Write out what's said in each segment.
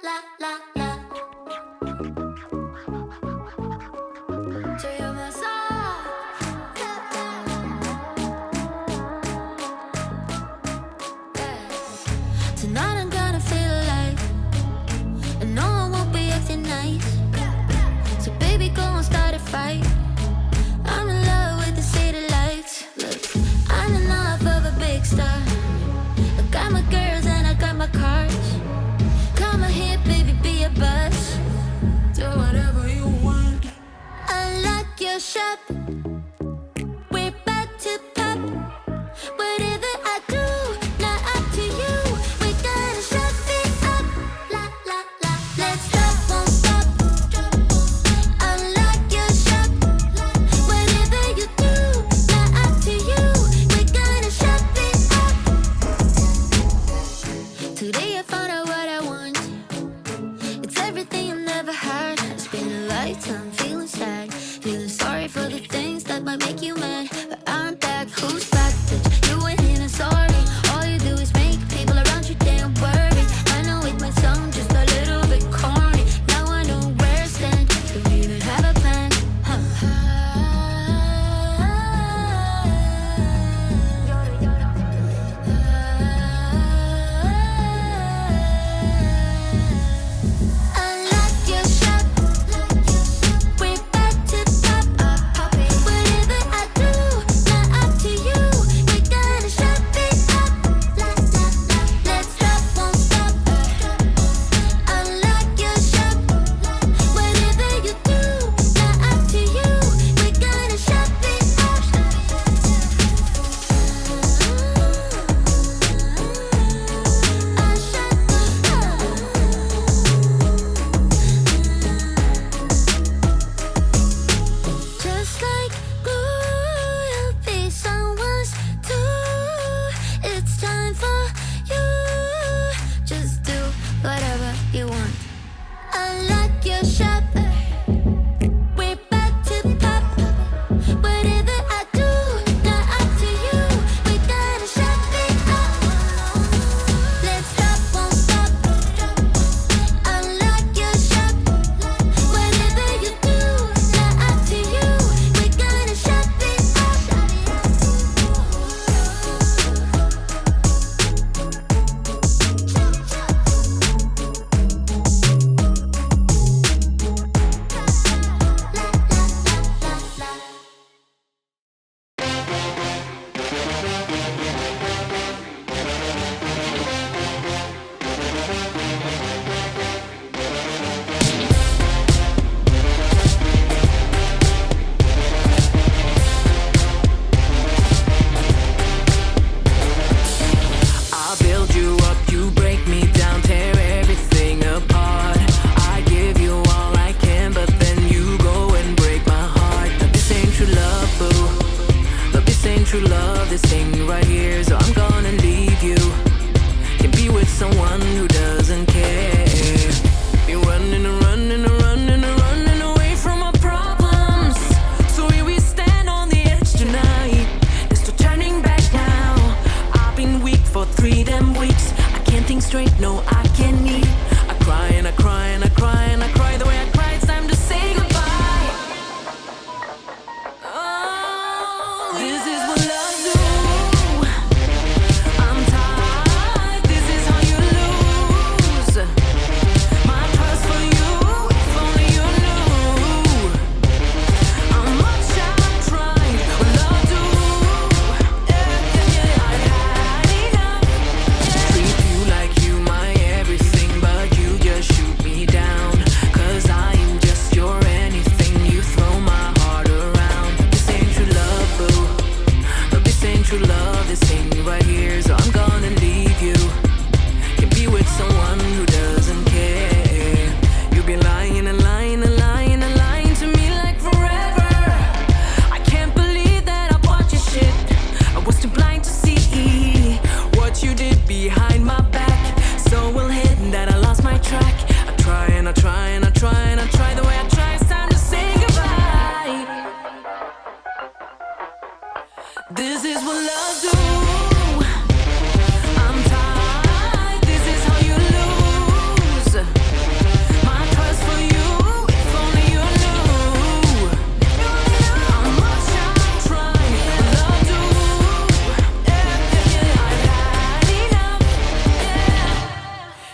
la la la. To your massage. Tonight I'm gonna feel alive, and no one won't be acting nice. So baby, go and start a fight. I'm in love with the city lights. Look, I'm enough of a big star. I got my girls and I got my cars. Come here, baby, be a buzz. Do whatever you want. Unlock your shop. We're about to pop. Whatever I do, not up to you. We're gonna shut it up. La la la. Let's stop, won't stop. Unlock your shop. Whatever you do, not up to you. We're gonna shut it up. Today I found out what I want. It's everything I've never had. It's been a lifetime feeling sad, feeling sorry for the things that might make you mad. But I'm back, who's back, bitch? You went in and sorry. All you do is make people around you damn worried. I know it might sound just a little bit corny. Now I know where I stand. Don't even have a plan. Unlock your shop.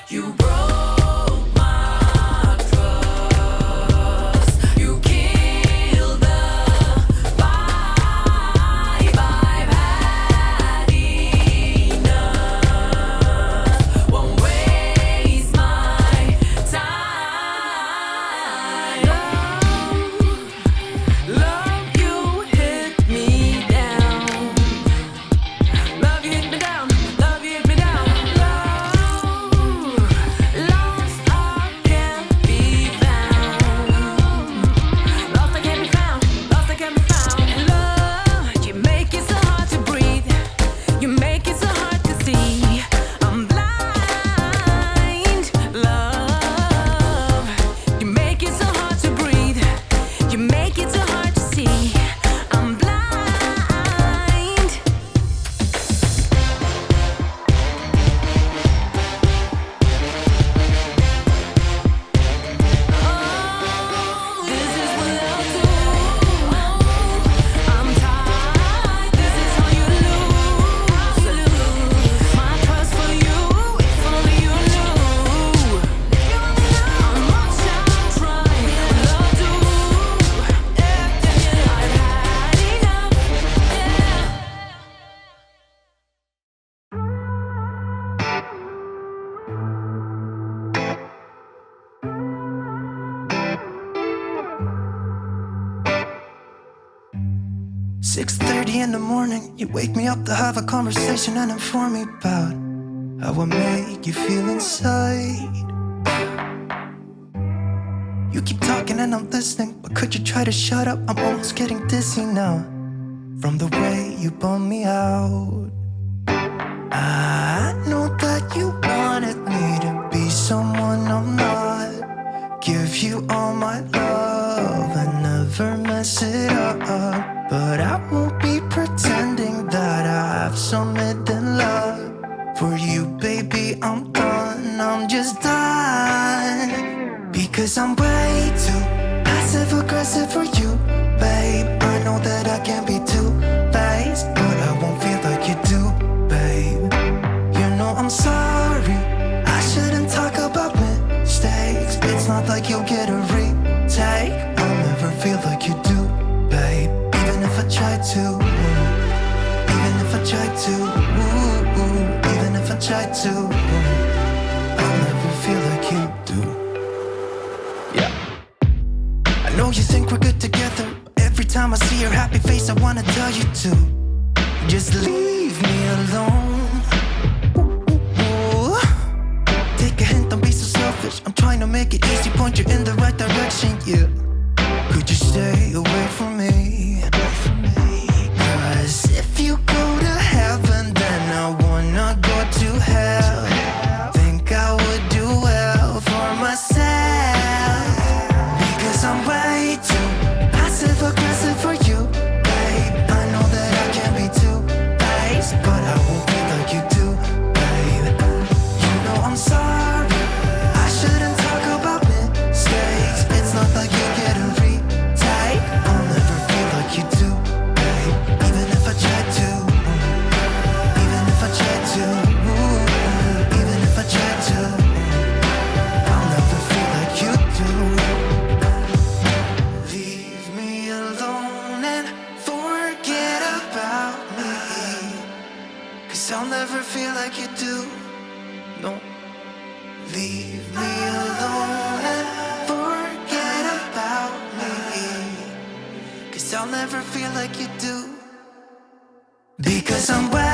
You broke my trust. You killed the vibe. I've had enough. Won't waste my time. Love, you hit me down. Love, you hit me down. Love, you hit me down. Lost, I can't be found. Lost, I can't be found. Lost, I can't be found. Love, you make it so hard to breathe. You make it so hard to see. I'm blind. Love, you make it so hard to breathe. You make it so hard to see. I'm blind. This is what I'll do. I'm tired. This is how you lose. My trust for you, if only you knew. How much I try, love do. I've had enough. 6:30 in the morning, you wake me up to have a conversation and inform me about how I make you feel inside. You keep talking and I'm listening, but could you try to shut up? I'm almost getting dizzy now from the way you bum me out. I know that you wanted me to be someone I'm not. Give you all my love and never mess it up. But I won't be pretending that I have some hidden love for you, baby. I'm done, I'm just done. Because I'm way too passive aggressive for you, babe. I know that I can't be too faced, but I won't feel like you do, babe. You know I'm sorry, I shouldn't talk about mistakes. It's not like you'll get a retake. I'll never feel like you do, babe. Even if I try to, even if I try to, even if I try to, I'll never feel like you do. Yeah. I know you think we're good together. Every time I see your happy face, I wanna tell you to just leave me alone. Take a hint, don't be so selfish. I'm trying to make it easy, point you in the right direction, yeah. Could you stay away from me? 'Cause if you go to heaven, then I wanna go to hell. Think I would do well for myself. Because I'm way too passive aggressive for you, babe. I know that I can't be too faced, but I won't feel like you do, babe. You know I'm sorry, I shouldn't talk about mistakes. It's not like you get a retake. I'll never feel like you do, babe. Even if I try to, even if I try to, even if I try to, I'll never feel like you do. Leave me alone and forget about me, 'cause I'll never feel like you do. No. Leave me alone and forget about me, 'cause I'll never feel like you do. Because I'm way